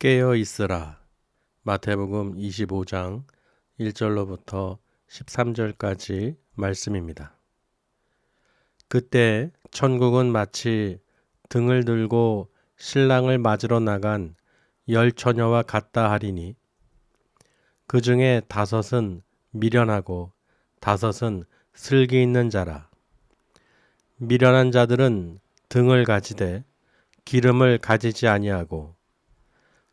깨어 있으라. 마태복음 25장 1절로부터 13절까지 말씀입니다. 그때 천국은 마치 등을 들고 신랑을 맞으러 나간 10처녀와 같다 하리니 그 중에 5은 미련하고 5은 슬기 있는 자라. 미련한 자들은 등을 가지되 기름을 가지지 아니하고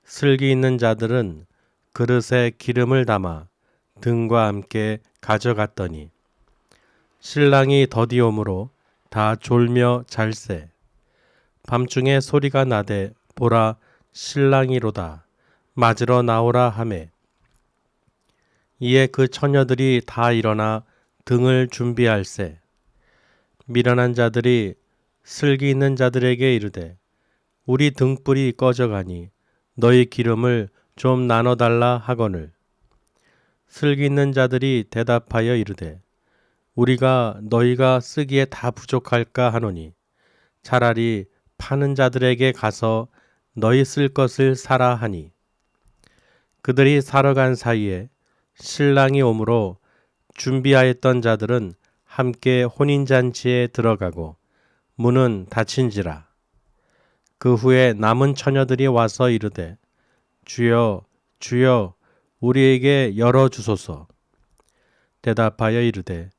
슬기 있는 자들은 그릇에 기름을 담아 등과 함께 가져갔더니 신랑이 더디오므로 다 졸며 잘세. 밤중에 소리가 나되 보라 신랑이로다 맞으러 나오라 하매 이에 그 처녀들이 다 일어나 등을 준비할세. 미련한 자들이 슬기 있는 자들에게 이르되 우리 등불이 꺼져가니 너희 기름을 좀 나눠달라 하거늘 슬기 있는 자들이 대답하여 이르되 우리가 너희가 쓰기에 다 부족할까 하노니 차라리 파는 자들에게 가서 너희 쓸 것을 사라 하니 그들이 사러 간 사이에 신랑이 오므로 준비하였던 자들은 함께 혼인잔치에 들어가고 문은 닫힌지라. 그 후에 남은 처녀들이 와서 이르되 주여 주여 우리에게 열어주소서. 대답하여 이르되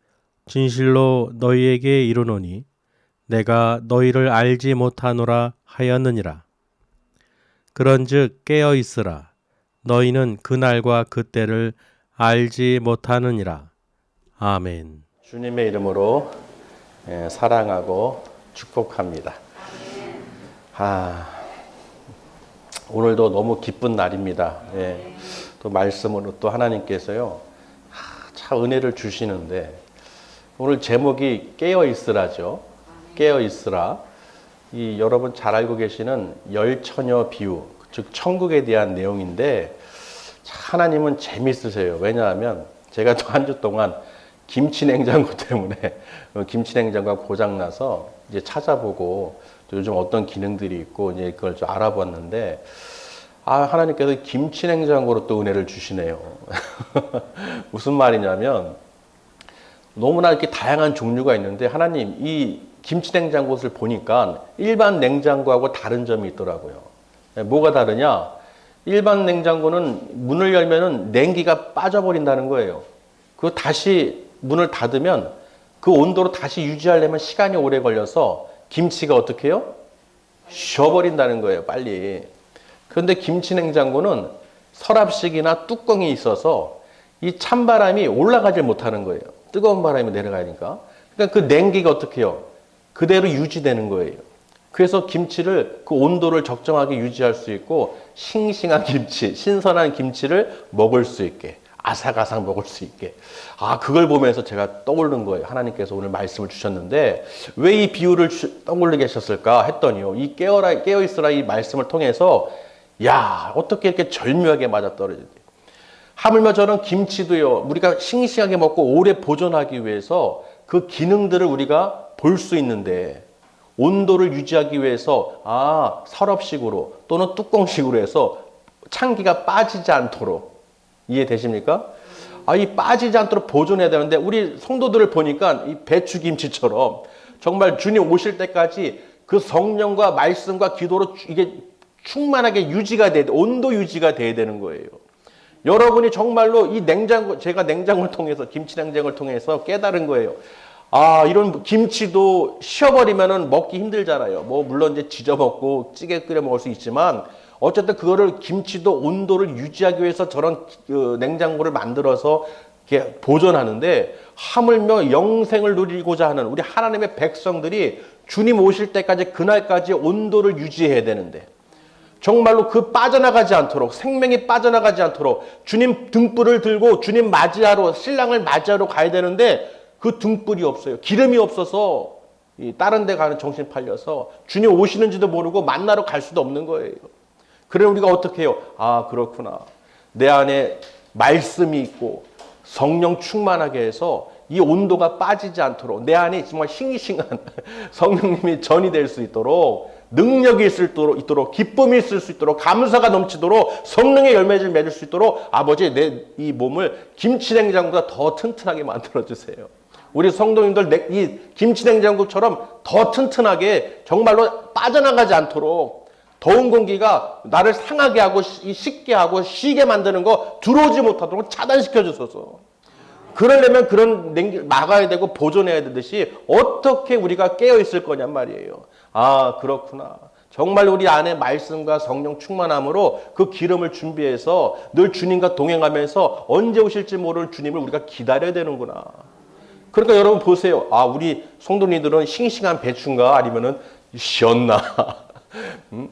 진실로 너희에게 이르노니 내가 너희를 알지 못하노라 하였느니라. 그런즉 깨어 있으라. 너희는 그날과 그때를 알지 못하느니라. 아멘. 주님의 이름으로 사랑하고 축복합니다. 오늘도 너무 기쁜 날입니다. 또 말씀으로 또 하나님께서요, 참 은혜를 주시는데 오늘 제목이 깨어 있으라죠. 깨어 있으라. 이 여러분 잘 알고 계시는 열처녀 비유, 즉 천국에 대한 내용인데 하나님은 재밌으세요. 왜냐하면 제가 또 한 주 동안 김치냉장고 때문에 김치냉장고가 고장나서 이제 찾아보고 요즘 어떤 기능들이 있고 이제 그걸 좀 알아봤는데 하나님께서 김치냉장고로 또 은혜를 주시네요. 무슨 말이냐면 너무나 이렇게 다양한 종류가 있는데 하나님 이 김치냉장고를 보니까 일반 냉장고하고 다른 점이 있더라고요. 뭐가 다르냐? 일반 냉장고는 문을 열면은 냉기가 빠져버린다는 거예요. 그 다시 문을 닫으면 그 온도로 다시 유지하려면 시간이 오래 걸려서 김치가 어떻게 해요? 쉬어버린다는 거예요, 빨리. 그런데 김치냉장고는 서랍식이나 뚜껑이 있어서 이 찬바람이 올라가질 못하는 거예요. 뜨거운 바람이 내려가니까. 그러니까 그 냉기가 어떻게 해요? 그대로 유지되는 거예요. 그래서 김치를 그 온도를 적정하게 유지할 수 있고 싱싱한 김치, 신선한 김치를 먹을 수 있게, 아삭아삭 먹을 수 있게. 그걸 보면서 제가 떠오른 거예요. 하나님께서 오늘 말씀을 주셨는데 왜 이 비유를 떠올리게 하셨을까 했더니요. 이 깨어 있으라 이 말씀을 통해서 어떻게 이렇게 절묘하게 맞아떨어지지. 하물며 저는 김치도요. 우리가 싱싱하게 먹고 오래 보존하기 위해서 그 기능들을 우리가 볼 수 있는데 온도를 유지하기 위해서 서랍식으로 또는 뚜껑식으로 해서 찬기가 빠지지 않도록 이해되십니까? 이 빠지지 않도록 보존해야 되는데 우리 성도들을 보니까 이 배추김치처럼 정말 주님 오실 때까지 그 성령과 말씀과 기도로 이게 충만하게 유지가 돼야 돼. 온도 유지가 돼야 되는 거예요. 여러분이 정말로 이 제가 냉장고를 통해서 김치냉장고를 통해서 깨달은 거예요. 이런 김치도 쉬어버리면은 먹기 힘들잖아요. 물론 이제 지져 먹고 찌개 끓여 먹을 수 있지만 어쨌든 그거를 김치도 온도를 유지하기 위해서 저런 냉장고를 만들어서 이렇게 보존하는데 하물며 영생을 누리고자 하는 우리 하나님의 백성들이 주님 오실 때까지 그날까지 온도를 유지해야 되는데 정말로 그 빠져나가지 않도록 생명이 빠져나가지 않도록 주님 등불을 들고 주님 맞이하러 신랑을 맞이하러 가야 되는데 그 등불이 없어요. 기름이 없어서 다른 데 가는 정신 팔려서 주님 오시는지도 모르고 만나러 갈 수도 없는 거예요. 그래 우리가 어떻게 해요? 그렇구나. 내 안에 말씀이 있고 성령 충만하게 해서 이 온도가 빠지지 않도록 내 안에 정말 싱싱한 성령님이 전이 될 수 있도록 능력이 있도록 기쁨이 있을 수 있도록 감사가 넘치도록 성령의 열매를 맺을 수 있도록 아버지 내 이 몸을 김치냉장고보다 더 튼튼하게 만들어주세요. 우리 성도님들 이 김치냉장고처럼 더 튼튼하게 정말로 빠져나가지 않도록 더운 공기가 나를 상하게 하고 식게 하고 쉬게 만드는 거 들어오지 못하도록 차단시켜 주소서. 그러려면 그런 막아야 되고 보존해야 되듯이 어떻게 우리가 깨어 있을 거냔 말이에요. 아, 그렇구나. 정말 우리 안에 말씀과 성령 충만함으로 그 기름을 준비해서 늘 주님과 동행하면서 언제 오실지 모를 주님을 우리가 기다려야 되는구나. 그러니까 여러분 보세요. 아, 우리 성도님들은 싱싱한 배추인가 아니면은 쉬었나?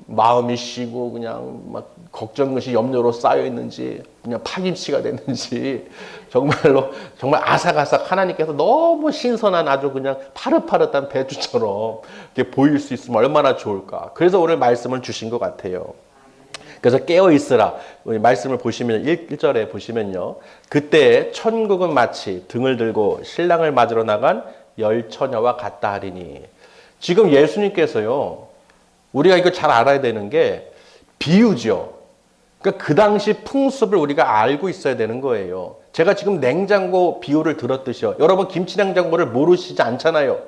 마음이 쉬고 그냥 막 걱정것이 염려로 쌓여 있는지 그냥 파김치가 됐는지 정말로 정말 아삭아삭 하나님께서 너무 신선한 아주 그냥 파릇파릇한 배추처럼 이렇게 보일 수 있으면 얼마나 좋을까. 그래서 오늘 말씀을 주신 것 같아요. 그래서 깨어 있으라. 우리 말씀을 보시면 1절에 보시면요. 그때 천국은 마치 등을 들고 신랑을 맞으러 나간 열 처녀와 같다 하리니. 지금 예수님께서요. 우리가 이거 잘 알아야 되는 게 비유죠. 그러니까 그 당시 풍습을 우리가 알고 있어야 되는 거예요. 제가 지금 냉장고 비유를 들었듯이요. 여러분 김치 냉장고를 모르시지 않잖아요.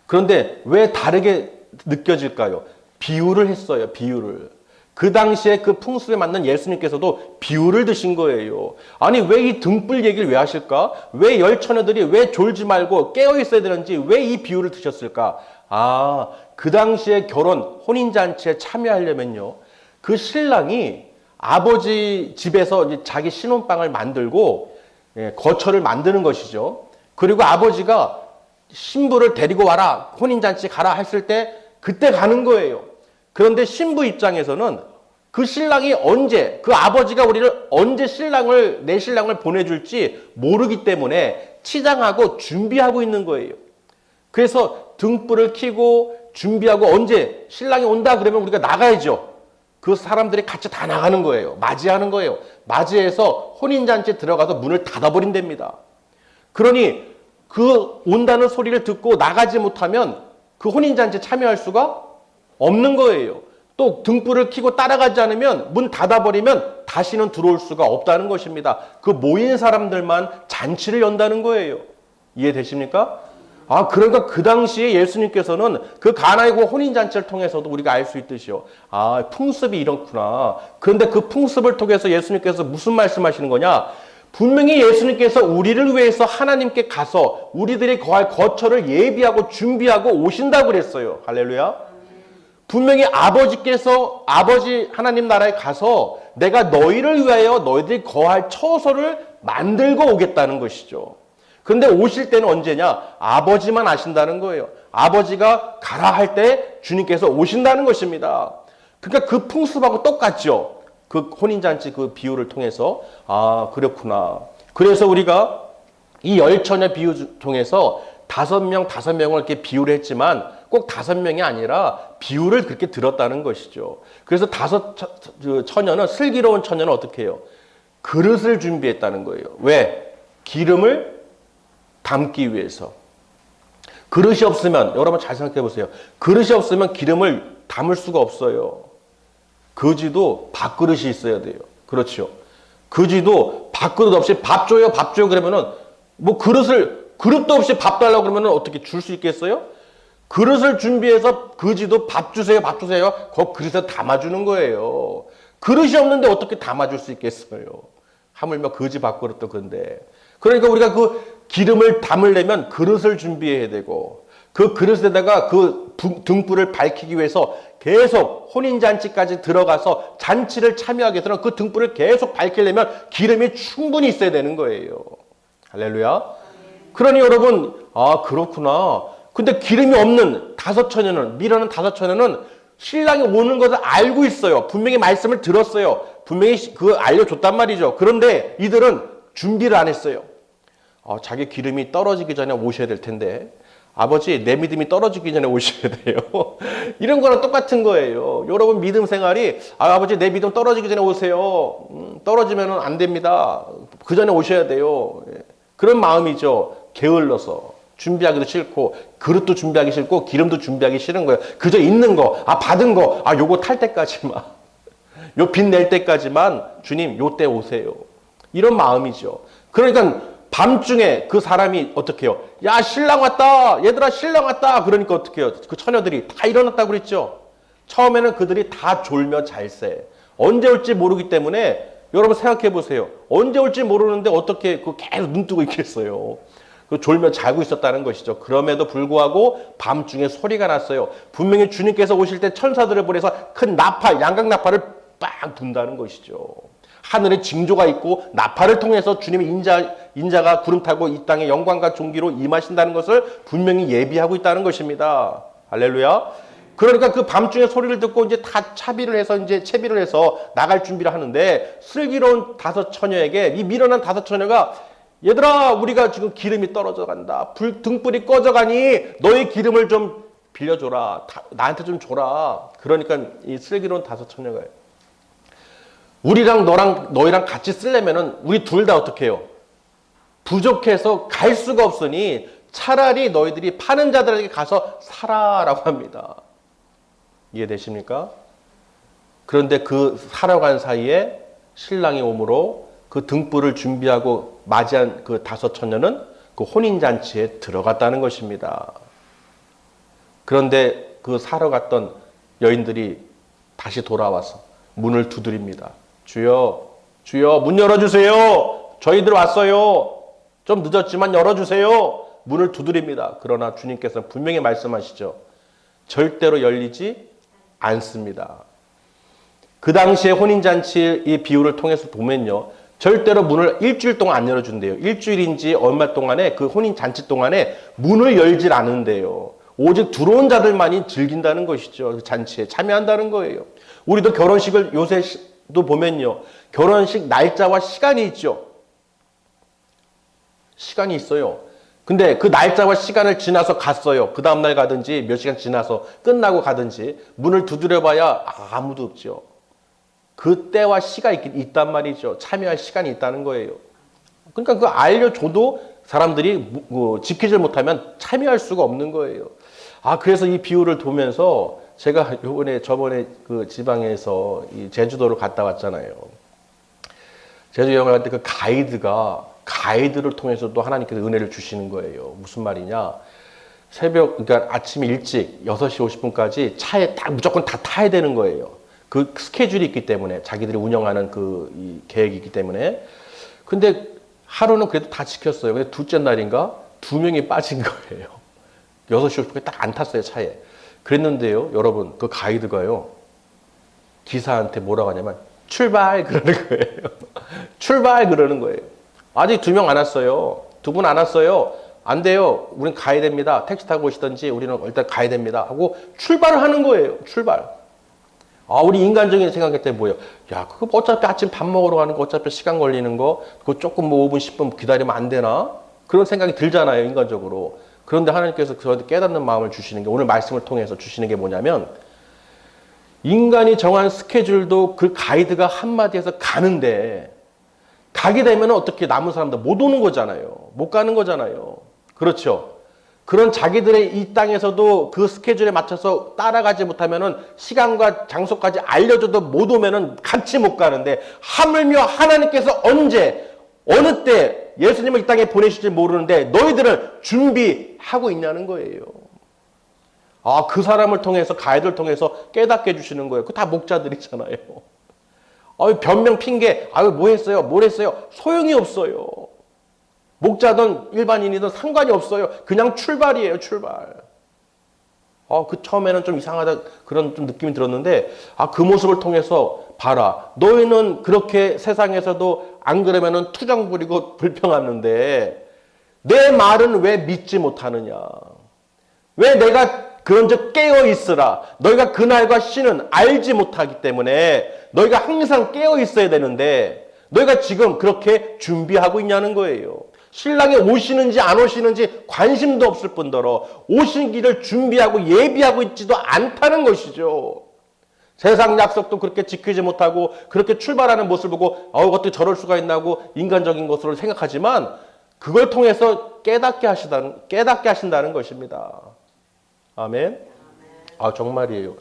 그런데 왜 다르게 느껴질까요? 비유를 했어요. 비유를. 그 당시에 그 풍습에 맞는 예수님께서도 비유를 드신 거예요. 아니 왜 이 등불 얘기를 왜 하실까? 왜 열 처녀들이 왜 졸지 말고 깨어 있어야 되는지 왜 이 비유를 드셨을까? 아, 그 당시에 결혼, 혼인잔치에 참여하려면요. 그 신랑이 아버지 집에서 이제 자기 신혼방을 만들고 거처를 만드는 것이죠. 그리고 아버지가 신부를 데리고 와라, 혼인잔치 가라 했을 때 그때 가는 거예요. 그런데 신부 입장에서는 그 신랑이 언제, 그 아버지가 우리를 언제 내 신랑을 보내줄지 모르기 때문에 치장하고 준비하고 있는 거예요. 그래서 등불을 켜고 준비하고 언제 신랑이 온다 그러면 우리가 나가야죠. 그 사람들이 같이 다 나가는 거예요. 맞이하는 거예요. 맞이해서 혼인잔치에 들어가서 문을 닫아버린답니다. 그러니 그 온다는 소리를 듣고 나가지 못하면 그 혼인잔치에 참여할 수가 없는 거예요. 또 등불을 켜고 따라가지 않으면 문 닫아버리면 다시는 들어올 수가 없다는 것입니다. 그 모인 사람들만 잔치를 연다는 거예요. 이해되십니까? 아, 그러니까 그 당시에 예수님께서는 그 가나의 혼인잔치를 통해서도 우리가 알 수 있듯이요. 아, 풍습이 이렇구나. 그런데 그 풍습을 통해서 예수님께서 무슨 말씀하시는 거냐? 분명히 예수님께서 우리를 위해서 하나님께 가서 우리들이 거할 거처를 예비하고 준비하고 오신다고 그랬어요. 할렐루야. 분명히 아버지 하나님 나라에 가서 내가 너희를 위하여 너희들이 거할 처소를 만들고 오겠다는 것이죠. 그런데 오실 때는 언제냐? 아버지만 아신다는 거예요. 아버지가 가라 할 때 주님께서 오신다는 것입니다. 그러니까 그 풍습하고 똑같죠. 그 혼인잔치 그 비유를 통해서 아, 그렇구나. 그래서 우리가 이 열처녀 비유 통해서 5명을 이렇게 비유를 했지만 꼭 5명이 아니라 비유를 그렇게 들었다는 것이죠. 그래서 처녀는 슬기로운 처녀는 어떻게 해요? 그릇을 준비했다는 거예요. 왜? 기름을 담기 위해서. 그릇이 없으면 여러분 잘 생각해 보세요. 그릇이 없으면 기름을 담을 수가 없어요. 거지도 밥그릇이 있어야 돼요. 그렇죠. 거지도 밥그릇 없이 밥 줘요 그러면은 뭐 그릇도 없이 밥 달라고 그러면은 어떻게 줄 수 있겠어요? 그릇을 준비해서 거지도 밥 주세요. 그 그릇에 담아주는 거예요. 그릇이 없는데 어떻게 담아줄 수 있겠어요? 하물며 거지 밥그릇도 그런데. 그러니까 우리가 그 기름을 담으려면 그릇을 준비해야 되고 그 그릇에다가 그 등불을 밝히기 위해서 계속 혼인잔치까지 들어가서 잔치를 참여하게 되면 그 등불을 계속 밝히려면 기름이 충분히 있어야 되는 거예요. 할렐루야. 그러니 여러분, 아, 그렇구나. 근데 기름이 없는 미련한 5처녀는 신랑이 오는 것을 알고 있어요. 분명히 말씀을 들었어요. 분명히 그거 알려줬단 말이죠. 그런데 이들은 준비를 안 했어요. 자기 기름이 떨어지기 전에 오셔야 될 텐데 아버지 내 믿음이 떨어지기 전에 오셔야 돼요. 이런 거랑 똑같은 거예요. 여러분 믿음 생활이 아버지 내 믿음 떨어지기 전에 오세요. 떨어지면 안 됩니다. 그 전에 오셔야 돼요. 그런 마음이죠. 게을러서. 준비하기도 싫고 그릇도 준비하기 싫고 기름도 준비하기 싫은 거예요. 그저 있는 거, 받은 거, 요거 탈 때까지만, 요 빚 낼 때까지만 주님 요때 오세요. 이런 마음이죠. 그러니까 밤중에 그 사람이 어떻게 해요? 야, 신랑 왔다. 얘들아, 신랑 왔다. 그러니까 어떻게 해요? 그 처녀들이 다 일어났다고 그랬죠. 처음에는 그들이 다 졸며 잘세. 언제 올지 모르기 때문에 여러분 생각해 보세요. 언제 올지 모르는데 어떻게 그 계속 눈 뜨고 있겠어요. 그 졸며 자고 있었다는 것이죠. 그럼에도 불구하고 밤중에 소리가 났어요. 분명히 주님께서 오실 때 천사들을 보내서 큰 나팔, 양각 나팔을 빵 분다는 것이죠. 하늘에 징조가 있고 나팔을 통해서 주님의 인자가 구름 타고 이 땅에 영광과 존귀로 임하신다는 것을 분명히 예비하고 있다는 것입니다. 할렐루야. 그러니까 그 밤중에 소리를 듣고 이제 다 채비를 해서 나갈 준비를 하는데 슬기로운 다섯 처녀에게 이 미련한 다섯 처녀가 얘들아, 우리가 지금 기름이 떨어져 간다. 등불이 꺼져 가니 너의 기름을 좀 빌려줘라. 나한테 좀 줘라. 그러니까 이 슬기로운 다섯 처녀가 우리랑 너희랑 같이 쓰려면은 우리 둘 다 어떻게 해요? 부족해서 갈 수가 없으니 차라리 너희들이 파는 자들에게 가서 사라라고 합니다. 이해되십니까? 그런데 그 살아간 사이에 신랑이 오므로 그 등불을 준비하고 맞이한 그 다섯 처녀는 그 혼인잔치에 들어갔다는 것입니다. 그런데 그 사러 갔던 여인들이 다시 돌아와서 문을 두드립니다. 주여, 주여, 문 열어주세요. 저희들 왔어요. 좀 늦었지만 열어주세요. 문을 두드립니다. 그러나 주님께서는 분명히 말씀하시죠. 절대로 열리지 않습니다. 그 당시에 혼인잔치 이 비유를 통해서 보면요. 절대로 문을 일주일 동안 안 열어준대요. 일주일인지 얼마 동안에 그 혼인잔치 동안에 문을 열질 않은대요. 오직 들어온 자들만이 즐긴다는 것이죠. 그 잔치에 참여한다는 거예요. 우리도 결혼식을 요새도 보면요. 결혼식 날짜와 시간이 있죠. 시간이 있어요. 근데 그 날짜와 시간을 지나서 갔어요. 그 다음날 가든지 몇 시간 지나서 끝나고 가든지 문을 두드려봐야 아무도 없죠. 그 때와 시가 있단 말이죠. 참여할 시간이 있다는 거예요. 그러니까 그 알려줘도 사람들이 지키질 못하면 참여할 수가 없는 거예요. 그래서 이 비유를 보면서 제가 저번에 그 지방에서 이 제주도를 갔다 왔잖아요. 제주 여행을 갈 때 그 가이드를 통해서도 하나님께서 은혜를 주시는 거예요. 무슨 말이냐? 그러니까 아침 일찍 6시 50분까지 차에 무조건 다 타야 되는 거예요. 그 스케줄이 있기 때문에, 자기들이 운영하는 이 계획이 있기 때문에. 근데 하루는 그래도 다 지켰어요. 근데 둘째 날인가 2명이 빠진 거예요. 6시 50분에 딱 안 탔어요, 차에. 그랬는데요, 여러분, 그 가이드가요, 기사한테 뭐라고 하냐면, 출발! 그러는 거예요. 출발! 그러는 거예요. 아직 2명 안 왔어요. 2분 안 왔어요. 안 돼요. 우린 가야 됩니다. 택시 타고 오시든지 우리는 일단 가야 됩니다. 하고 출발을 하는 거예요. 출발. 우리 인간적인 생각할 때 뭐예요? 야, 그거 어차피 아침 밥 먹으러 가는 거 어차피 시간 걸리는 거, 그거 조금 5분, 10분 기다리면 안 되나? 그런 생각이 들잖아요, 인간적으로. 그런데 하나님께서 저한테 깨닫는 마음을 주시는 게, 오늘 말씀을 통해서 주시는 게 뭐냐면, 인간이 정한 스케줄도 그 가이드가 한마디에서 가는데, 가게 되면 어떻게 남은 사람들 못 오는 거잖아요. 못 가는 거잖아요. 그렇죠. 그런 자기들의 이 땅에서도 그 스케줄에 맞춰서 따라가지 못하면은 시간과 장소까지 알려줘도 못 오면은 같이 못 가는데, 하물며 하나님께서 언제, 어느 때 예수님을 이 땅에 보내실지 모르는데 너희들은 준비하고 있냐는 거예요. 그 사람을 통해서, 가이드를 통해서 깨닫게 해주시는 거예요. 그 다 목자들이잖아요. 변명, 핑계, 뭐 했어요? 뭘 했어요? 소용이 없어요. 목자든 일반인이든 상관이 없어요. 그냥 출발이에요, 출발. 그 처음에는 좀 이상하다, 그런 좀 느낌이 들었는데, 그 모습을 통해서 봐라. 너희는 그렇게 세상에서도 안 그러면은 투정 부리고 불평하는데, 내 말은 왜 믿지 못하느냐? 왜 내가 그런즉 깨어 있으라. 너희가 그날과 시는 알지 못하기 때문에 너희가 항상 깨어 있어야 되는데 너희가 지금 그렇게 준비하고 있냐는 거예요. 신랑이 오시는지 안 오시는지 관심도 없을 뿐더러 오시기를 준비하고 예비하고 있지도 않다는 것이죠. 세상 약속도 그렇게 지키지 못하고 그렇게 출발하는 모습을 보고 어떻게 저럴 수가 있나고 인간적인 것으로 생각하지만 그걸 통해서 깨닫게 하신다는 것입니다. 아멘. 아, 정말이에요.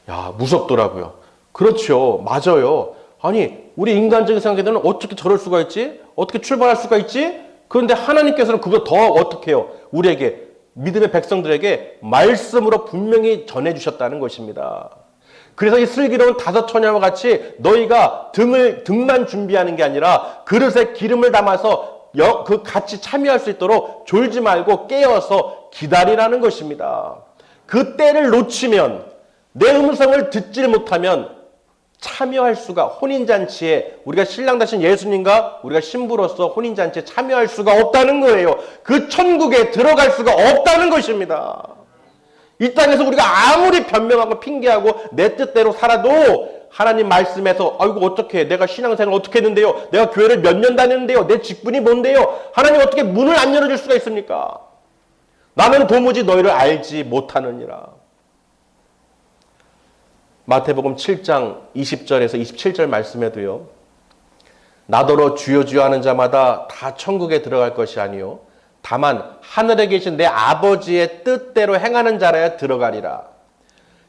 야, 무섭더라고요. 그렇죠. 맞아요. 아니, 우리 인간적인 생각에는 어떻게 저럴 수가 있지? 어떻게 출발할 수가 있지? 그런데 하나님께서는 그거 더 어떻게 해요? 우리에게, 믿음의 백성들에게 말씀으로 분명히 전해주셨다는 것입니다. 그래서 이 슬기로운 다섯 처녀와 같이 너희가 등만 준비하는 게 아니라 그릇에 기름을 담아서 그 같이 참여할 수 있도록 졸지 말고 깨어서 기다리라는 것입니다. 그 때를 놓치면, 내 음성을 듣질 못하면 참여할 수가, 혼인잔치에, 우리가 신랑 되신 예수님과 우리가 신부로서 혼인잔치에 참여할 수가 없다는 거예요. 그 천국에 들어갈 수가 없다는 것입니다. 이 땅에서 우리가 아무리 변명하고 핑계하고 내 뜻대로 살아도 하나님 말씀에서 아이고 어떻게 내가 신앙생활 어떻게 했는데요? 내가 교회를 몇 년 다녔는데요? 내 직분이 뭔데요? 하나님 어떻게 문을 안 열어줄 수가 있습니까? 나는 도무지 너희를 알지 못하느니라. 마태복음 7장 20절에서 27절 말씀에도요. 나더러 주여 주여 하는 자마다 다 천국에 들어갈 것이 아니요 다만 하늘에 계신 내 아버지의 뜻대로 행하는 자라야 들어가리라.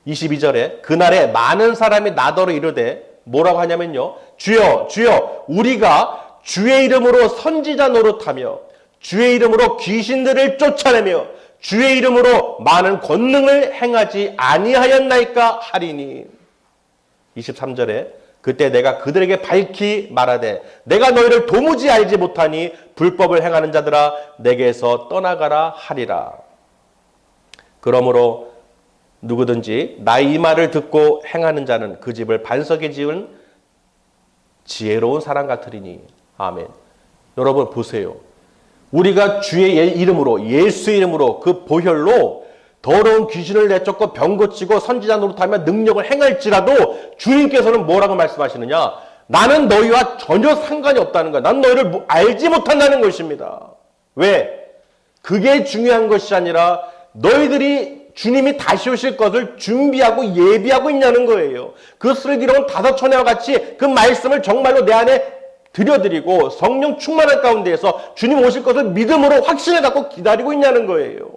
22절에 그날에 많은 사람이 나더러 이르되 뭐라고 하냐면요. 주여 주여 우리가 주의 이름으로 선지자 노릇하며 주의 이름으로 귀신들을 쫓아내며 주의 이름으로 많은 권능을 행하지 아니하였나이까 하리니. 23절에 그때 내가 그들에게 밝히 말하되 내가 너희를 도무지 알지 못하니 불법을 행하는 자들아 내게서 떠나가라 하리라. 그러므로 누구든지 나의 이 말을 듣고 행하는 자는 그 집을 반석에 지은 지혜로운 사람 같으리니. 아멘. 여러분 보세요. 우리가 주의 이름으로, 예수의 이름으로 그 보혈로 더러운 귀신을 내쫓고 병 고치고 선지자 노릇하며 능력을 행할지라도 주님께서는 뭐라고 말씀하시느냐? 나는 너희와 전혀 상관이 없다는 거야. 난 너희를 알지 못한다는 것입니다. 왜? 그게 중요한 것이 아니라 너희들이 주님이 다시 오실 것을 준비하고 예비하고 있냐는 거예요. 그 슬기로운 다섯 처녀와 같이 그 말씀을 정말로 내 안에 들여드리고 성령 충만한 가운데에서 주님 오실 것을 믿음으로 확신을 갖고 기다리고 있냐는 거예요.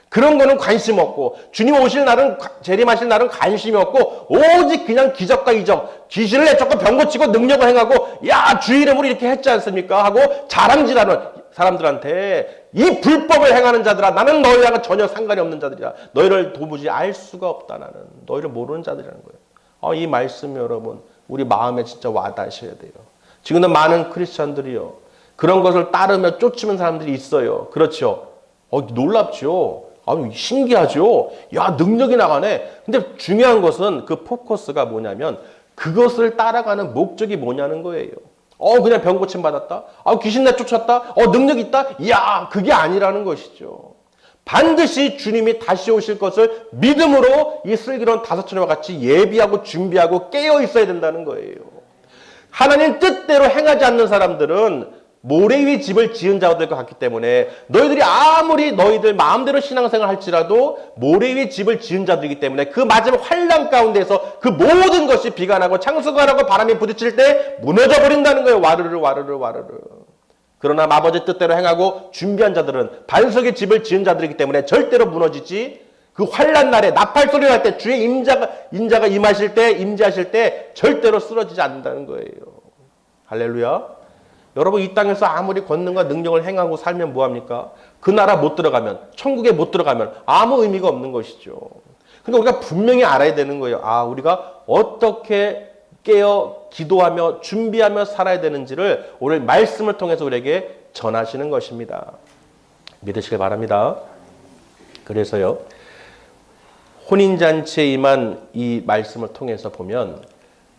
그런 거는 관심 없고 주님 오실 날은 재림하실 날은 관심이 없고 오직 그냥 기적과 이적, 귀신을 내쫓고 병 고치고 능력을 행하고 야 주 이름으로 이렇게 했지 않습니까? 하고 자랑질하는 사람들한테 이 불법을 행하는 자들아 나는 너희랑 전혀 상관이 없는 자들이라. 너희를 도무지 알 수가 없다. 나는 너희를 모르는 자들이라는 거예요. 이 말씀 여러분 우리 마음에 진짜 와닿으셔야 돼요. 지금도 많은 크리스천들이요. 그런 것을 따르며 쫓으는 사람들이 있어요. 그렇죠. 놀랍죠. 신기하죠. 야, 능력이 나가네. 근데 중요한 것은 그 포커스가 뭐냐면 그것을 따라가는 목적이 뭐냐는 거예요. 그냥 병 고침 받았다. 귀신 내쫓았다. 능력 있다. 야, 그게 아니라는 것이죠. 반드시 주님이 다시 오실 것을 믿음으로 이 슬기로운 다섯 처녀와 같이 예비하고 준비하고 깨어 있어야 된다는 거예요. 하나님 뜻대로 행하지 않는 사람들은 모래 위에 집을 지은 자들과 같기 때문에 너희들이 아무리 너희들 마음대로 신앙생활 할지라도 모래 위에 집을 지은 자들이기 때문에 그 마지막 환난 가운데서 그 모든 것이 비가 나고 창수가 나고 바람이 부딪힐 때 무너져 버린다는 거예요. 와르르 와르르 와르르. 그러나 아버지 뜻대로 행하고 준비한 자들은 반석의 집을 지은 자들이기 때문에 절대로 무너지지. 그 환난 날에 나팔 소리 날 때 주의 인자가 임하실 때 임재하실 때 절대로 쓰러지지 않는다는 거예요. 할렐루야. 여러분 이 땅에서 아무리 권능과 능력을 행하고 살면 뭐합니까? 그 나라 못 들어가면 천국에 못 들어가면 아무 의미가 없는 것이죠. 그러니까 우리가 분명히 알아야 되는 거예요. 우리가 어떻게 깨어 기도하며 준비하며 살아야 되는지를 오늘 말씀을 통해서 우리에게 전하시는 것입니다. 믿으시길 바랍니다. 그래서요. 혼인잔치에 임한 이 말씀을 통해서 보면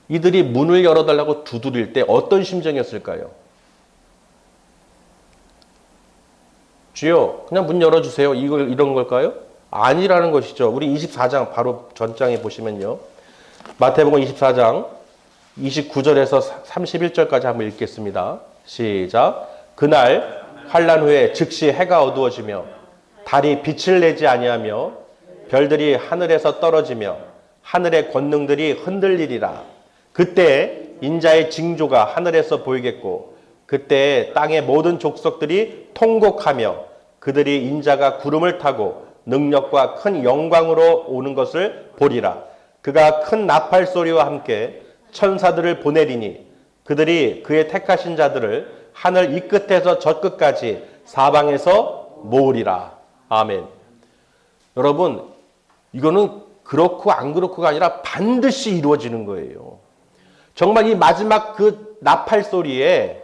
이들이 문을 열어달라고 두드릴 때 어떤 심정이었을까요? 주여 그냥 문 열어주세요. 이런 걸까요? 아니라는 것이죠. 우리 24장 바로 전장에 보시면요. 마태복음 24장 29절에서 31절까지 한번 읽겠습니다. 시작. 그날 환난 후에 즉시 해가 어두워지며 달이 빛을 내지 아니하며 별들이 하늘에서 떨어지며 하늘의 권능들이 흔들리리라. 그때 인자의 징조가 하늘에서 보이겠고 그때 땅의 모든 족속들이 통곡하며 그들이 인자가 구름을 타고 능력과 큰 영광으로 오는 것을 보리라. 그가 큰 나팔 소리와 함께 천사들을 보내리니 그들이 그의 택하신 자들을 하늘 이 끝에서 저 끝까지 사방에서 모으리라. 아멘. 여러분, 이거는 그렇고 안 그렇고가 아니라 반드시 이루어지는 거예요. 정말 이 마지막 그 나팔 소리에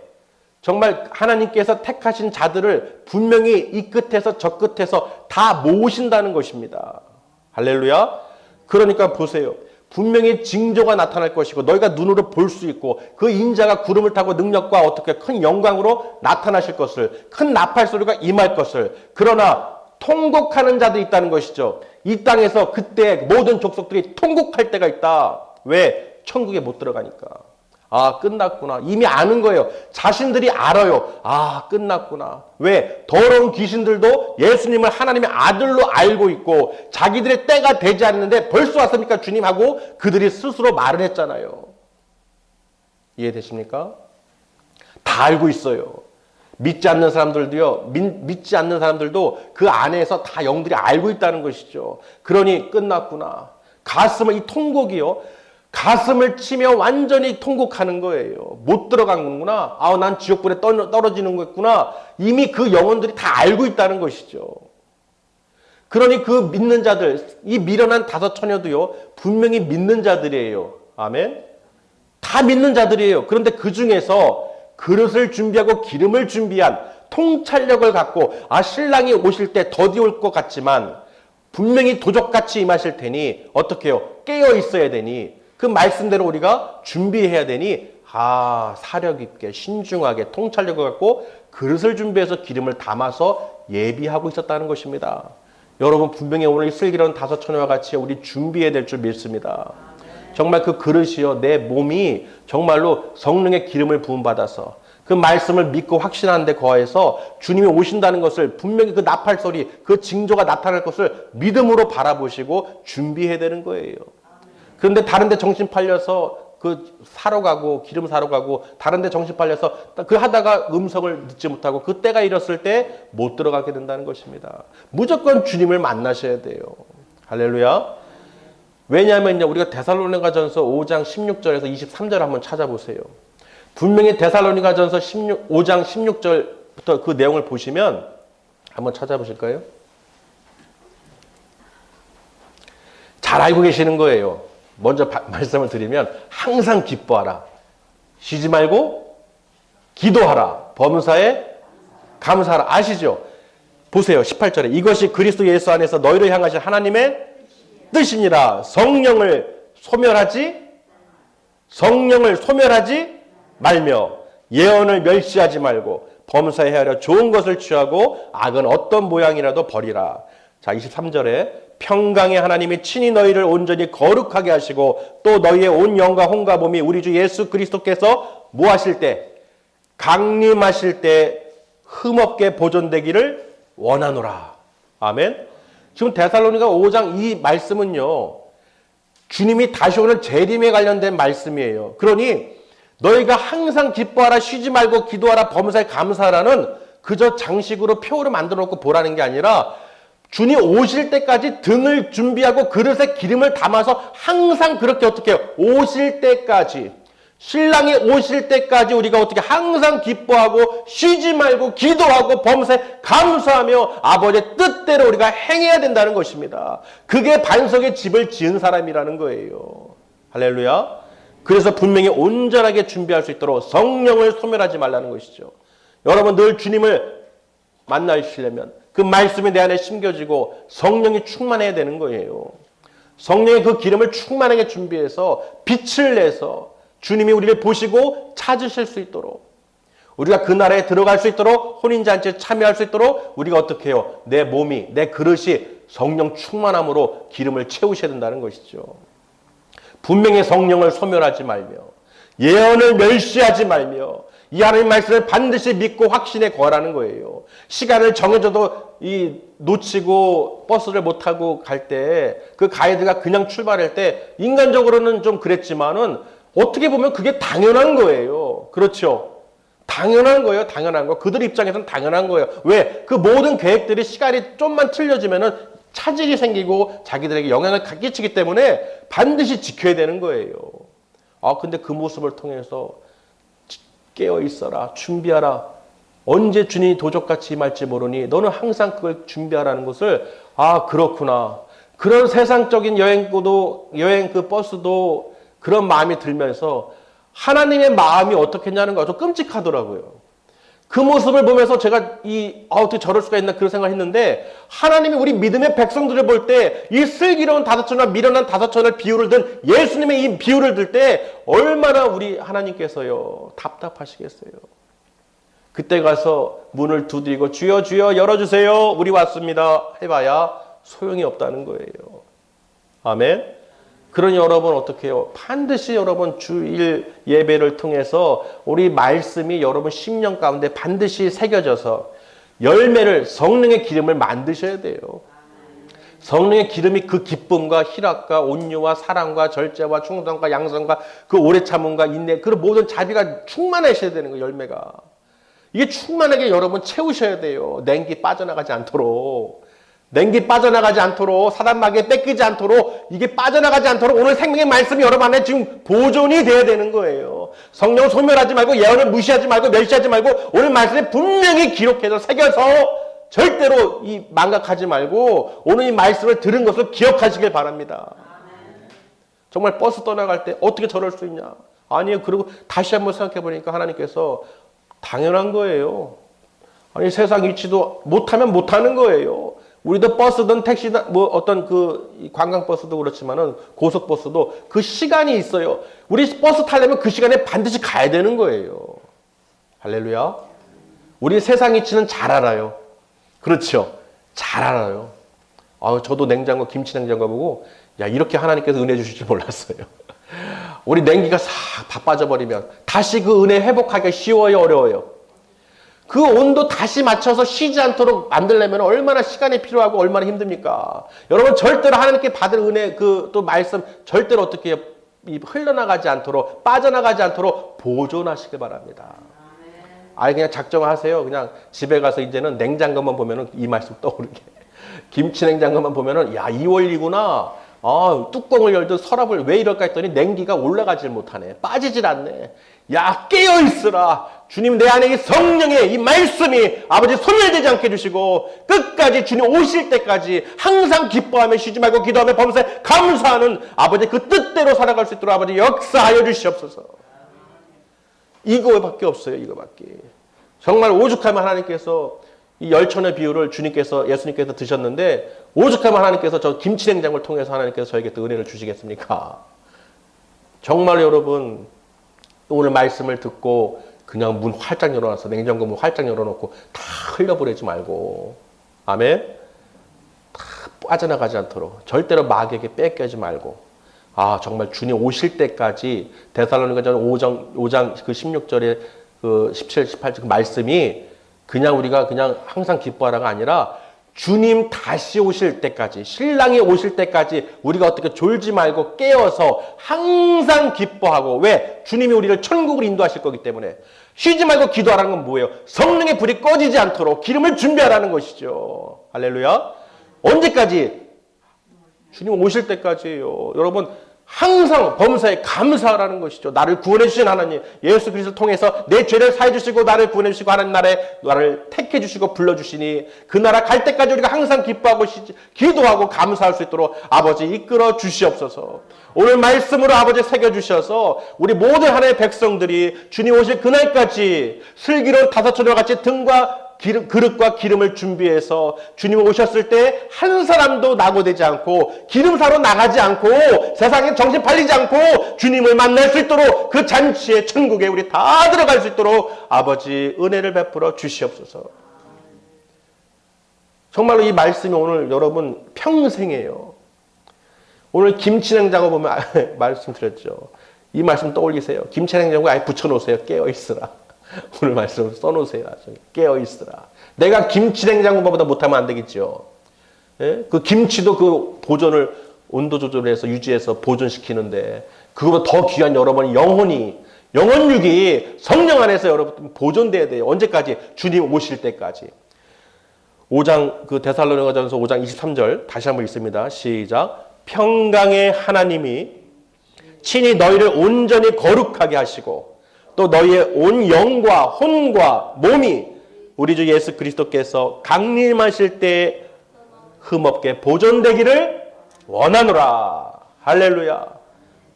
정말 하나님께서 택하신 자들을 분명히 이 끝에서 저 끝에서 다 모으신다는 것입니다. 할렐루야. 그러니까 보세요. 분명히 징조가 나타날 것이고 너희가 눈으로 볼 수 있고 그 인자가 구름을 타고 능력과 어떻게 큰 영광으로 나타나실 것을, 큰 나팔 소리가 임할 것을, 그러나 통곡하는 자들이 있다는 것이죠. 이 땅에서 그때 모든 족속들이 통곡할 때가 있다. 왜? 천국에 못 들어가니까. 아, 끝났구나. 이미 아는 거예요. 자신들이 알아요. 아, 끝났구나. 왜? 더러운 귀신들도 예수님을 하나님의 아들로 알고 있고 자기들의 때가 되지 않는데 벌써 왔습니까 주님하고 그들이 스스로 말을 했잖아요. 이해되십니까? 다 알고 있어요. 믿지 않는 사람들도요. 믿지 않는 사람들도 그 안에서 다 영들이 알고 있다는 것이죠. 그러니 끝났구나. 가슴을, 이 통곡이요. 가슴을 치며 완전히 통곡하는 거예요. 못 들어가는구나. 아, 난 지옥불에 떨어지는 거구나. 이미 그 영혼들이 다 알고 있다는 것이죠. 그러니 그 믿는 자들, 이 미련한 5 처녀도요, 분명히 믿는 자들이에요. 아멘. 다 믿는 자들이에요. 그런데 그 중에서 그릇을 준비하고 기름을 준비한 통찰력을 갖고, 아, 신랑이 오실 때 더디 올 것 같지만 분명히 도적같이 임하실 테니 어떻게 해요? 깨어 있어야 되니 그 말씀대로 우리가 준비해야 되니, 아, 사력 있게 신중하게 통찰력을 갖고 그릇을 준비해서 기름을 담아서 예비하고 있었다는 것입니다. 여러분, 분명히 오늘 이 슬기로운 5 처녀와 같이 우리 준비해야 될 줄 믿습니다. 정말 그 그릇이요, 내 몸이 정말로 성령의 기름을 부음받아서 그 말씀을 믿고 확신하는 데 거해서 주님이 오신다는 것을, 분명히 그 나팔 소리, 그 징조가 나타날 것을 믿음으로 바라보시고 준비해야 되는 거예요. 그런데 다른 데 정신 팔려서 그 사러 가고 기름 사러 가고 다른 데 정신 팔려서 그 하다가 음성을 듣지 못하고 그 때가 이뤘을 때 못 들어가게 된다는 것입니다. 무조건 주님을 만나셔야 돼요. 할렐루야. 왜냐하면 우리가 데살로니가전서 5장 16절에서 23절 한번 찾아보세요. 분명히 데살로니가전서 5장 16절부터 그 내용을 보시면 한번 찾아보실까요? 잘 알고 계시는 거예요. 먼저 말씀을 드리면 항상 기뻐하라. 쉬지 말고 기도하라. 범사에 감사하라. 아시죠? 보세요. 18절에 이것이 그리스도 예수 안에서 너희를 향하신 하나님의 뜻입니다. 성령을 소멸하지 말며 예언을 멸시하지 말고 범사에 헤아려 좋은 것을 취하고 악은 어떤 모양이라도 버리라. 자, 23절에 평강의 하나님이 친히 너희를 온전히 거룩하게 하시고 또 너희의 온 영과 혼과 몸이 우리 주 예수 그리스도께서 뭐 하실 때? 강림하실 때 흠없게 보존되기를 원하노라. 아멘. 지금 데살로니가 5장 이 말씀은요, 주님이 다시 오는 재림에 관련된 말씀이에요. 그러니 너희가 항상 기뻐하라, 쉬지 말고 기도하라, 범사에 감사하라는 그저 장식으로 표로 만들어 놓고 보라는 게 아니라 주님 오실 때까지 등을 준비하고 그릇에 기름을 담아서 항상 그렇게 어떻게 해요? 오실 때까지, 신랑이 오실 때까지 우리가 어떻게 항상 기뻐하고 쉬지 말고 기도하고 범사에 감사하며 아버지의 뜻대로 우리가 행해야 된다는 것입니다. 그게 반석의 집을 지은 사람이라는 거예요. 할렐루야. 그래서 분명히 온전하게 준비할 수 있도록 성령을 소멸하지 말라는 것이죠. 여러분, 늘 주님을 만나시려면 그 말씀이 내 안에 심겨지고 성령이 충만해야 되는 거예요. 성령의 그 기름을 충만하게 준비해서 빛을 내서 주님이 우리를 보시고 찾으실 수 있도록, 우리가 그 나라에 들어갈 수 있도록, 혼인잔치에 참여할 수 있도록 우리가 어떻게 해요? 내 몸이, 내 그릇이 성령 충만함으로 기름을 채우셔야 된다는 것이죠. 분명히 성령을 소멸하지 말며 예언을 멸시하지 말며 이 하나님 말씀을 반드시 믿고 확신에 거하라는 거예요. 시간을 정해줘도 놓치고 버스를 못 타고 갈 때 그 가이드가 그냥 출발할 때 인간적으로는 좀 그랬지만은 어떻게 보면 그게 당연한 거예요. 그렇죠? 당연한 거예요. 당연한 거. 그들 입장에서는 당연한 거예요. 왜? 그 모든 계획들이 시간이 좀만 틀려지면은 차질이 생기고 자기들에게 영향을 끼치기 때문에 반드시 지켜야 되는 거예요. 근데 그 모습을 통해서 깨어 있어라. 준비하라. 언제 주님이 도적같이 임할지 모르니 너는 항상 그걸 준비하라는 것을 그렇구나. 그런 세상적인 여행 그 버스도 그런 마음이 들면서 하나님의 마음이 어떻겠냐는 거 좀 끔찍하더라고요. 그 모습을 보면서 제가 어떻게 저럴 수가 있나 그런 생각을 했는데 하나님이 우리 믿음의 백성들을 볼 때 이 슬기로운 5천과 미련한 5천을 비유를 든 예수님의 이 비유를 들 때 얼마나 우리 하나님께서요 답답하시겠어요. 그때 가서 문을 두드리고 주여 주여 열어주세요. 우리 왔습니다. 해봐야 소용이 없다는 거예요. 아멘. 그러니 여러분 어떻게 해요? 반드시 여러분 주일 예배를 통해서 우리 말씀이 여러분 심령 가운데 반드시 새겨져서 열매를 성령의 기름을 만드셔야 돼요. 성령의 기름이 그 기쁨과 희락과 온유와 사랑과 절제와 충성과 양성과 그 오래 참음과 인내 그 모든 자비가 충만하셔야 되는 거예요. 열매가. 이게 충만하게 여러분 채우셔야 돼요. 냉기 빠져나가지 않도록. 냉기 빠져나가지 않도록 사단마귀에 뺏기지 않도록 이게 빠져나가지 않도록 오늘 생명의 말씀이 여러분 안에 지금 보존이 돼야 되는 거예요. 성령을 소멸하지 말고 예언을 무시하지 말고 멸시하지 말고 오늘 말씀에 분명히 기록해서 새겨서 절대로 이 망각하지 말고 오늘 이 말씀을 들은 것을 기억하시길 바랍니다. 정말 버스 떠나갈 때 어떻게 저럴 수 있냐? 아니에요. 그리고 다시 한번 생각해 보니까 하나님께서 당연한 거예요. 아니 세상 이치도 못하면 못하는 거예요. 우리도 버스든 택시든 어떤 그 관광버스도 그렇지만은 고속버스도 그 시간이 있어요. 우리 버스 타려면 그 시간에 반드시 가야 되는 거예요. 할렐루야. 우리 세상 이치는 잘 알아요. 그렇죠. 잘 알아요. 저도 냉장고 김치 냉장고 보고 이렇게 하나님께서 은혜 주실 줄 몰랐어요. 우리 냉기가 싹 다 빠져버리면 다시 그 은혜 회복하기가 쉬워요, 어려워요? 그 온도 다시 맞춰서 쉬지 않도록 만들려면 얼마나 시간이 필요하고 얼마나 힘듭니까? 여러분 절대로 하나님께 받을 은혜 또 말씀 절대로 어떻게 흘러나가지 않도록 빠져나가지 않도록 보존하시길 바랍니다. 그냥 작정하세요. 그냥 집에 가서 이제는 냉장고만 보면은 이 말씀 떠오르게. 김치 냉장고만 보면은 2월이구나. 뚜껑을 열든 서랍을 왜 이럴까 했더니 냉기가 올라가질 못하네. 빠지질 않네. 깨어있으라. 주님 내 안에 이 성령의 이 말씀이 아버지 소멸되지 않게 해주시고 끝까지 주님 오실 때까지 항상 기뻐하며 쉬지 말고 기도하며 범사에 감사하는 아버지 그 뜻대로 살아갈 수 있도록 아버지 역사하여 주시옵소서. 이거밖에 없어요. 이거밖에. 정말 오죽하면 하나님께서 이 열천의 비유를 예수님께서 드셨는데 오죽하면 하나님께서 저 김치냉장고를 통해서 하나님께서 저에게 또 은혜를 주시겠습니까? 정말 여러분 오늘 말씀을 듣고 그냥 문 활짝 열어놔서 냉장고 문 활짝 열어놓고 다 흘려보내지 말고 아멘? 다 빠져나가지 않도록 절대로 마귀에게 뺏기지 말고 정말 주님 오실 때까지 데살로니가전 5장 그 16절에 그 17, 18절 그 말씀이 그냥 우리가 그냥 항상 기뻐하라가 아니라 주님 다시 오실 때까지 신랑이 오실 때까지 우리가 어떻게 졸지 말고 깨어서 항상 기뻐하고 왜? 주님이 우리를 천국으로 인도하실 거기 때문에 쉬지 말고 기도하라는 건 뭐예요? 성령의 불이 꺼지지 않도록 기름을 준비하라는 것이죠. 할렐루야. 언제까지? 주님 오실 때까지예요. 여러분 항상 범사에 감사하라는 것이죠. 나를 구원해 주신 하나님 예수 그리스도를 통해서 내 죄를 사해 주시고 나를 구원해 주시고 하나님 나를 택해 주시고 불러 주시니 그 나라 갈 때까지 우리가 항상 기뻐하고 기도하고 감사할 수 있도록 아버지 이끌어 주시옵소서. 오늘 말씀으로 아버지 새겨 주셔서 우리 모든 하나님의 백성들이 주님 오실 그날까지 슬기로운 5처녀와 같이 등과 그릇과 기름을 준비해서 주님 오셨을 때 한 사람도 낙오되지 않고 기름사로 나가지 않고 세상에 정신 팔리지 않고 주님을 만날 수 있도록 그 잔치의 천국에 우리 다 들어갈 수 있도록 아버지 은혜를 베풀어 주시옵소서. 정말로 이 말씀이 오늘 여러분 평생이에요. 오늘 김치냉장고 보면 말씀드렸죠. 이 말씀 떠올리세요. 김치냉장고에 아예 붙여놓으세요. 깨어있으라. 오늘 말씀을 써놓으세요. 깨어있으라. 내가 김치냉장고보다 못하면 안 되겠죠. 예? 그 김치도 그 온도 조절해서 유지해서 보존시키는데 그거보다 더 귀한 여러분이 영혼육이 성령 안에서 여러분 보존돼야 돼요. 언제까지? 주님 오실 때까지. 5장 그 데살로니가전서 5장 23절 다시 한번 읽습니다. 시작. 평강의 하나님이 친히 너희를 온전히 거룩하게 하시고 또 너희의 온 영과 혼과 몸이 우리 주 예수 그리스도께서 강림하실 때 흠없게 보존되기를 원하노라. 할렐루야.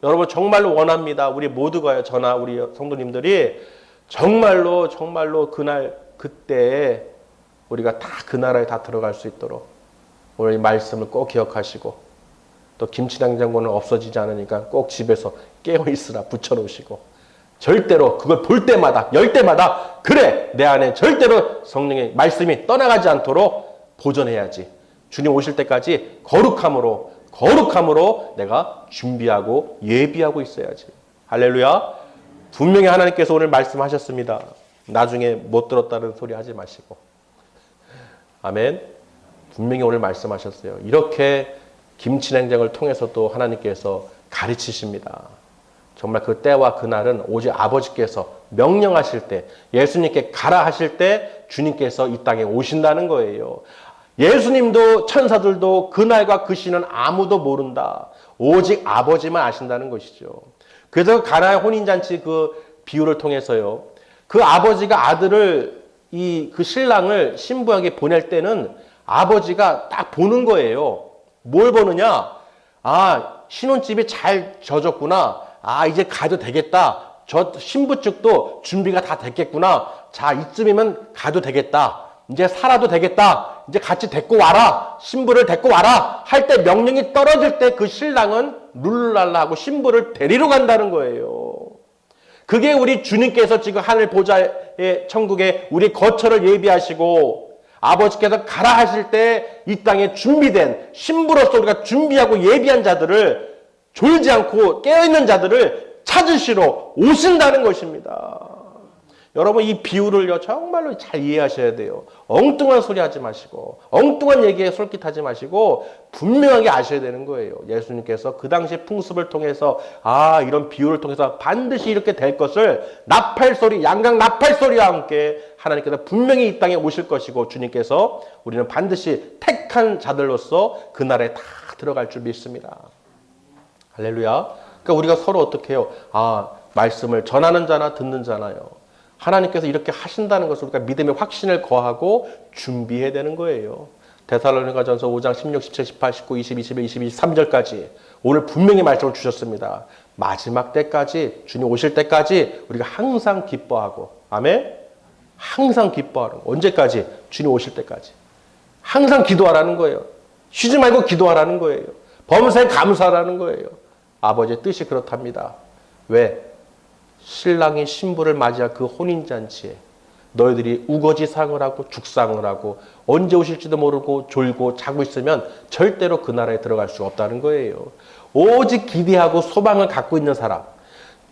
여러분 정말로 원합니다. 우리 모두가요. 저나 우리 성도님들이 정말로 그날 그때에 우리가 다 그 나라에 다 들어갈 수 있도록 오늘 이 말씀을 꼭 기억하시고 또 김치냉장고는 없어지지 않으니까 꼭 집에서 깨어있으라 붙여놓으시고 절대로 그걸 볼 때마다 열 때마다 그래 내 안에 절대로 성령의 말씀이 떠나가지 않도록 보존해야지. 주님 오실 때까지 거룩함으로 내가 준비하고 예비하고 있어야지. 할렐루야. 분명히 하나님께서 오늘 말씀하셨습니다. 나중에 못 들었다는 소리 하지 마시고. 아멘. 분명히 오늘 말씀하셨어요. 이렇게 김치냉장을 통해서도 하나님께서 가르치십니다. 정말 그 때와 그날은 오직 아버지께서 명령하실 때, 예수님께 가라 하실 때 주님께서 이 땅에 오신다는 거예요. 예수님도 천사들도 그날과 그 시는 아무도 모른다. 오직 아버지만 아신다는 것이죠. 그래서 가나의 혼인잔치 그 비유를 통해서요. 그 아버지가 아들을 그 신랑을 신부에게 보낼 때는 아버지가 딱 보는 거예요. 뭘 보느냐? 아, 신혼집이 잘 젖었구나. 아, 이제 가도 되겠다. 저 신부 측도 준비가 다 됐겠구나. 자, 이쯤이면 가도 되겠다. 이제 살아도 되겠다. 이제 같이 데리고 와라. 신부를 데리고 와라. 할 때 명령이 떨어질 때 그 신랑은 룰랄라 하고 신부를 데리러 간다는 거예요. 그게 우리 주님께서 지금 하늘 보좌의 천국에 우리 거처를 예비하시고 아버지께서 가라 하실 때 이 땅에 준비된 신부로서 우리가 준비하고 예비한 자들을 졸지 않고 깨어있는 자들을 찾으시러 오신다는 것입니다. 여러분 이 비유를요 정말로 잘 이해하셔야 돼요. 엉뚱한 소리 하지 마시고 엉뚱한 얘기에 솔깃하지 마시고 분명하게 아셔야 되는 거예요. 예수님께서 그 당시 풍습을 통해서 이런 비유를 통해서 반드시 이렇게 될 것을 나팔소리 양강 나팔소리와 함께 하나님께서 분명히 이 땅에 오실 것이고 주님께서 우리는 반드시 택한 자들로서 그 날에 다 들어갈 줄 믿습니다. 할렐루야. 그러니까 우리가 서로 어떻게 해요? 말씀을 전하는 자나 듣는 자나요. 하나님께서 이렇게 하신다는 것을 우리가 믿음의 확신을 거하고 준비해야 되는 거예요. 데살로니가전서 5장 16, 17, 18, 19, 20, 21, 22, 23절까지 오늘 분명히 말씀을 주셨습니다. 마지막 때까지 주님 오실 때까지 우리가 항상 기뻐하고 아멘? 항상 기뻐하는 거. 언제까지? 주님 오실 때까지. 항상 기도하라는 거예요. 쉬지 말고 기도하라는 거예요. 범사에 감사하라는 거예요. 아버지의 뜻이 그렇답니다. 왜? 신랑이 신부를 맞이할 그 혼인잔치에 너희들이 우거지상을 하고 죽상을 하고 언제 오실지도 모르고 졸고 자고 있으면 절대로 그 나라에 들어갈 수가 없다는 거예요. 오직 기대하고 소망을 갖고 있는 사람,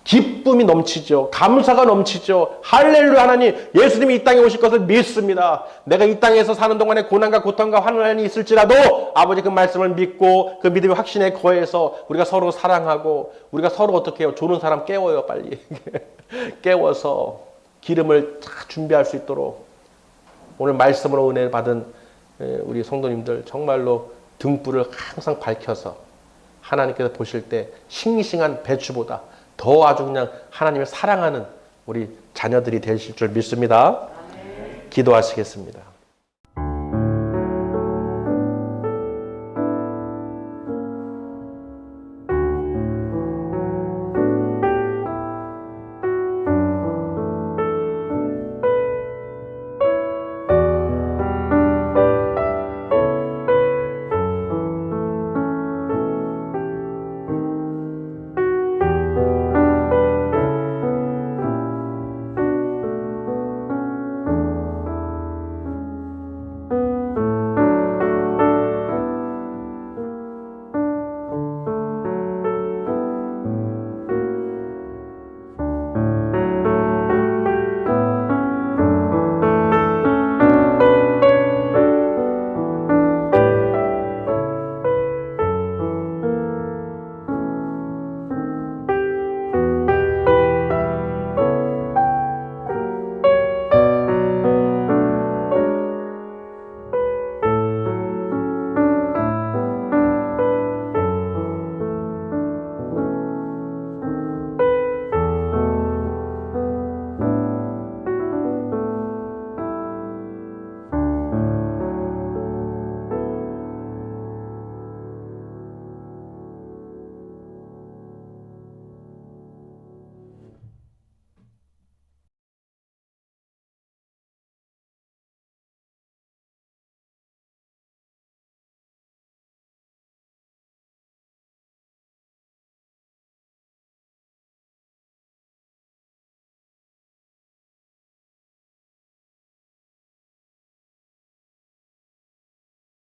기쁨이 넘치죠. 감사가 넘치죠. 할렐루야. 하나님 예수님이 이 땅에 오실 것을 믿습니다. 내가 이 땅에서 사는 동안에 고난과 고통과 환난이 있을지라도 아버지 그 말씀을 믿고 그 믿음의 확신에 거해서 우리가 서로 사랑하고 우리가 서로 어떻게 해요? 조는 사람 깨워요. 빨리 깨워서 기름을 다 준비할 수 있도록 오늘 말씀으로 은혜를 받은 우리 성도님들 정말로 등불을 항상 밝혀서 하나님께서 보실 때 싱싱한 배추보다 더 아주 그냥 하나님을 사랑하는 우리 자녀들이 되실 줄 믿습니다. 기도하시겠습니다.